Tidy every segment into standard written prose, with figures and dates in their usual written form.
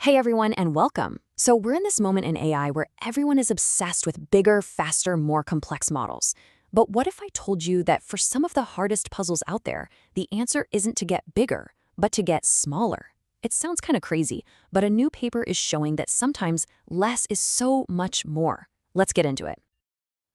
Hey everyone, and welcome. So we're in this moment in AI where everyone is obsessed with bigger, faster, more complex models. But what if I told you that for some of the hardest puzzles out there, the answer isn't to get bigger, but to get smaller? It sounds kind of crazy, but a new paper is showing that sometimes less is so much more. Let's get into it.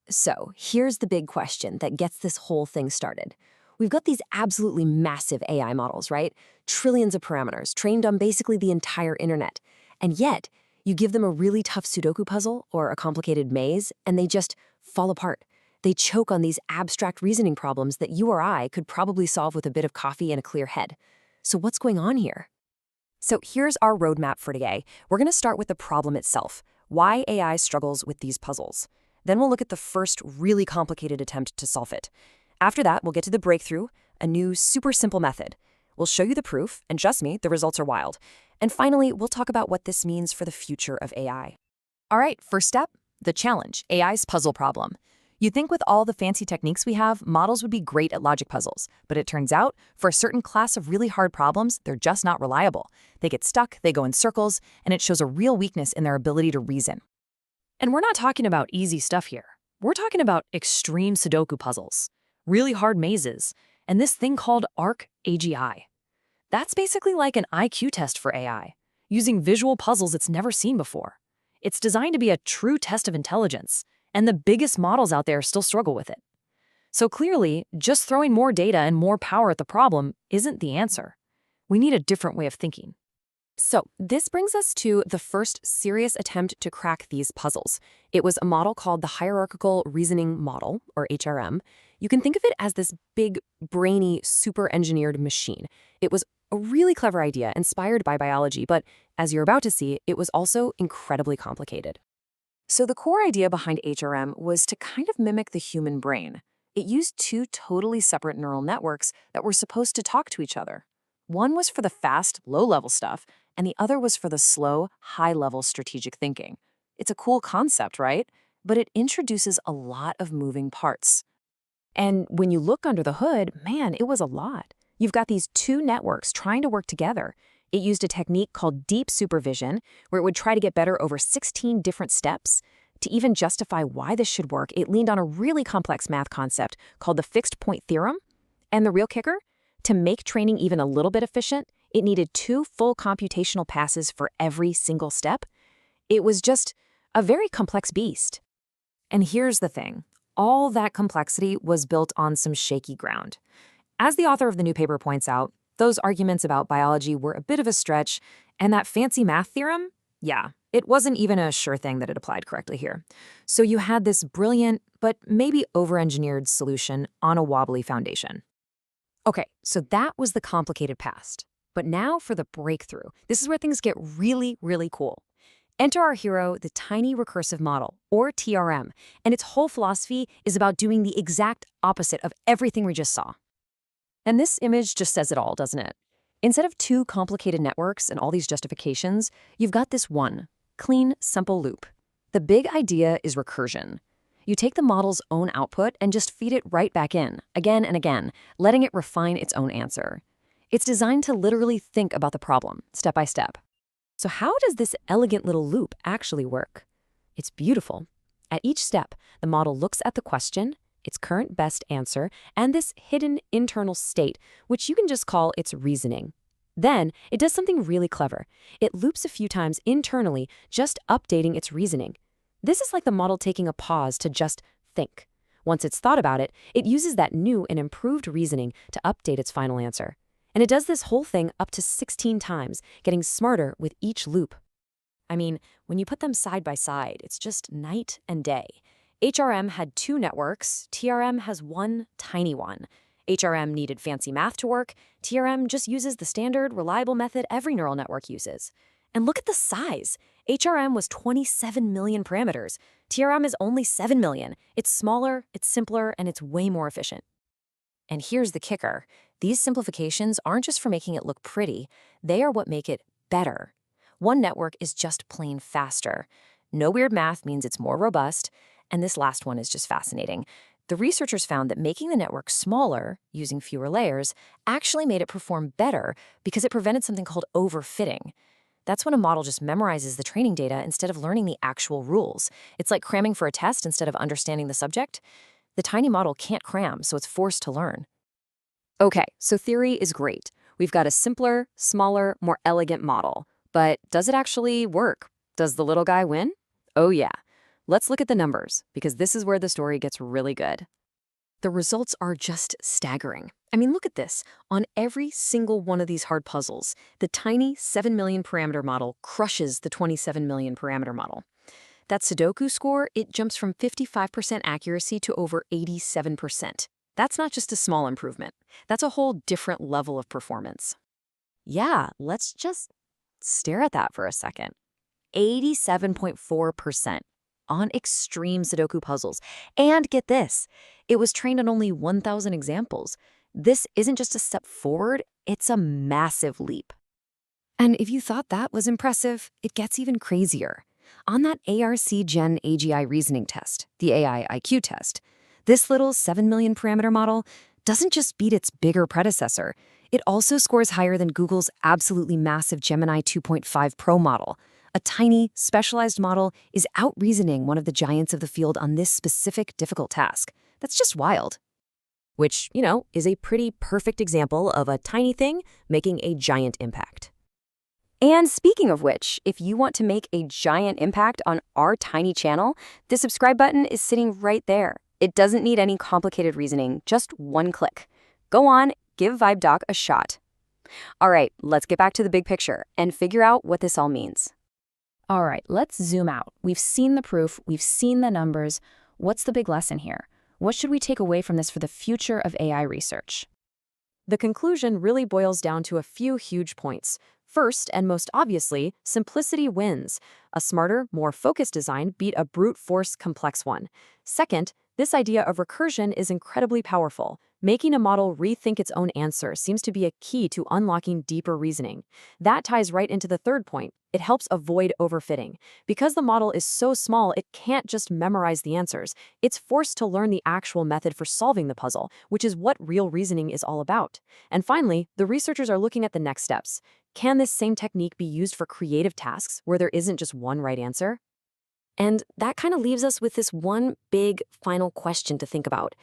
So here's the big question that gets this whole thing started. We've got these absolutely massive AI models, right? Trillions of parameters, trained on basically the entire internet. And yet, you give them a really tough Sudoku puzzle or a complicated maze, and they just fall apart. They choke on these abstract reasoning problems that you or I could probably solve with a bit of coffee and a clear head. So what's going on here? So here's our roadmap for today. We're going to start with the problem itself, why AI struggles with these puzzles. Then we'll look at the first really complicated attempt to solve it. After that, we'll get to the breakthrough, a new super simple method. We'll show you the proof, and trust me, the results are wild. And finally, we'll talk about what this means for the future of AI. All right, first step, the challenge, AI's puzzle problem. You'd think with all the fancy techniques we have, models would be great at logic puzzles. But it turns out, for a certain class of really hard problems, they're just not reliable. They get stuck, they go in circles, and it shows a real weakness in their ability to reason. And we're not talking about easy stuff here. We're talking about extreme Sudoku puzzles, really hard mazes, and this thing called ARC-AGI. That's basically like an IQ test for AI, using visual puzzles it's never seen before. It's designed to be a true test of intelligence, and the biggest models out there still struggle with it. So clearly, just throwing more data and more power at the problem isn't the answer. We need a different way of thinking. So this brings us to the first serious attempt to crack these puzzles. It was a model called the Hierarchical Reasoning Model, or HRM. You can think of it as this big, brainy, super-engineered machine. It was a really clever idea, inspired by biology, but as you're about to see, it was also incredibly complicated. So the core idea behind HRM was to kind of mimic the human brain. It used two totally separate neural networks that were supposed to talk to each other. One was for the fast, low-level stuff, and the other was for the slow, high-level strategic thinking. It's a cool concept, right? But it introduces a lot of moving parts. And when you look under the hood, man, it was a lot. You've got these two networks trying to work together. It used a technique called deep supervision, where it would try to get better over 16 different steps. To even justify why this should work, it leaned on a really complex math concept called the fixed point theorem. And the real kicker? To make training even a little bit efficient, it needed 2 full computational passes for every single step. It was just a very complex beast. And here's the thing. All that complexity was built on some shaky ground. As the author of the new paper points out, those arguments about biology were a bit of a stretch, and that fancy math theorem, yeah, it wasn't even a sure thing that it applied correctly here. So you had this brilliant, but maybe over-engineered solution on a wobbly foundation. Okay, so that was the complicated past. But now for the breakthrough. This is where things get really, really cool. Enter our hero, the Tiny Recursive Model, or TRM, and its whole philosophy is about doing the exact opposite of everything we just saw. And this image just says it all, doesn't it? Instead of 2 complicated networks and all these justifications, you've got this one, clean, simple loop. The big idea is recursion. You take the model's own output and just feed it right back in, again and again, letting it refine its own answer. It's designed to literally think about the problem, step by step. So how does this elegant little loop actually work? It's beautiful. At each step, the model looks at the question, its current best answer, and this hidden internal state, which you can just call its reasoning. Then, it does something really clever. It loops a few times internally, just updating its reasoning. This is like the model taking a pause to just think. Once it's thought about it, it uses that new and improved reasoning to update its final answer. And it does this whole thing up to 16 times, getting smarter with each loop. I mean, when you put them side by side, it's just night and day. HRM had 2 networks, TRM has 1 tiny one. HRM needed fancy math to work, TRM just uses the standard, reliable method every neural network uses. And look at the size. HRM was 27 million parameters. TRM is only 7 million. It's smaller, it's simpler, and it's way more efficient. And here's the kicker. These simplifications aren't just for making it look pretty, they are what make it better. One network is just plain faster. No weird math means it's more robust, and this last one is just fascinating. The researchers found that making the network smaller, using fewer layers, actually made it perform better because it prevented something called overfitting. That's when a model just memorizes the training data instead of learning the actual rules. It's like cramming for a test instead of understanding the subject. The tiny model can't cram, so it's forced to learn. Okay, so theory is great. We've got a simpler, smaller, more elegant model. But does it actually work? Does the little guy win? Oh yeah. Let's look at the numbers, because this is where the story gets really good. The results are just staggering. I mean, look at this. On every single one of these hard puzzles, the tiny 7 million parameter model crushes the 27 million parameter model. That Sudoku score, it jumps from 55% accuracy to over 87%. That's not just a small improvement. That's a whole different level of performance. Yeah, let's just stare at that for a second. 87.4% on extreme Sudoku puzzles. And get this, it was trained on only 1,000 examples. This isn't just a step forward, it's a massive leap. And if you thought that was impressive, it gets even crazier. On that ARC Gen AGI reasoning test, the AI IQ test, this little 7 million parameter model doesn't just beat its bigger predecessor, it also scores higher than Google's absolutely massive Gemini 2.5 Pro model. A tiny, specialized model is out-reasoning one of the giants of the field on this specific difficult task. That's just wild. Which, is a pretty perfect example of a tiny thing making a giant impact. And speaking of which, if you want to make a giant impact on our tiny channel, the subscribe button is sitting right there. It doesn't need any complicated reasoning, just one click. Go on, give VibeDoc a shot. All right, let's get back to the big picture and figure out what this all means. All right, let's zoom out. We've seen the proof, we've seen the numbers. What's the big lesson here? What should we take away from this for the future of AI research? The conclusion really boils down to a few huge points. First, and most obviously, simplicity wins. A smarter, more focused design beat a brute force complex one. Second, this idea of recursion is incredibly powerful. Making a model rethink its own answer seems to be a key to unlocking deeper reasoning. That ties right into the third point. It helps avoid overfitting. Because the model is so small, it can't just memorize the answers. It's forced to learn the actual method for solving the puzzle, which is what real reasoning is all about. And finally, the researchers are looking at the next steps. Can this same technique be used for creative tasks where there isn't just one right answer? And that kind of leaves us with this one big final question to think about.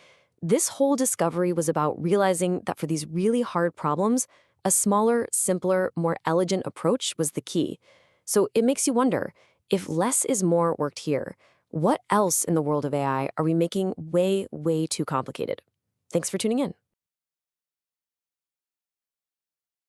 This whole discovery was about realizing that for these really hard problems, a smaller, simpler, more elegant approach was the key. So it makes you wonder, if less is more worked here, what else in the world of AI are we making way, way too complicated? Thanks for tuning in.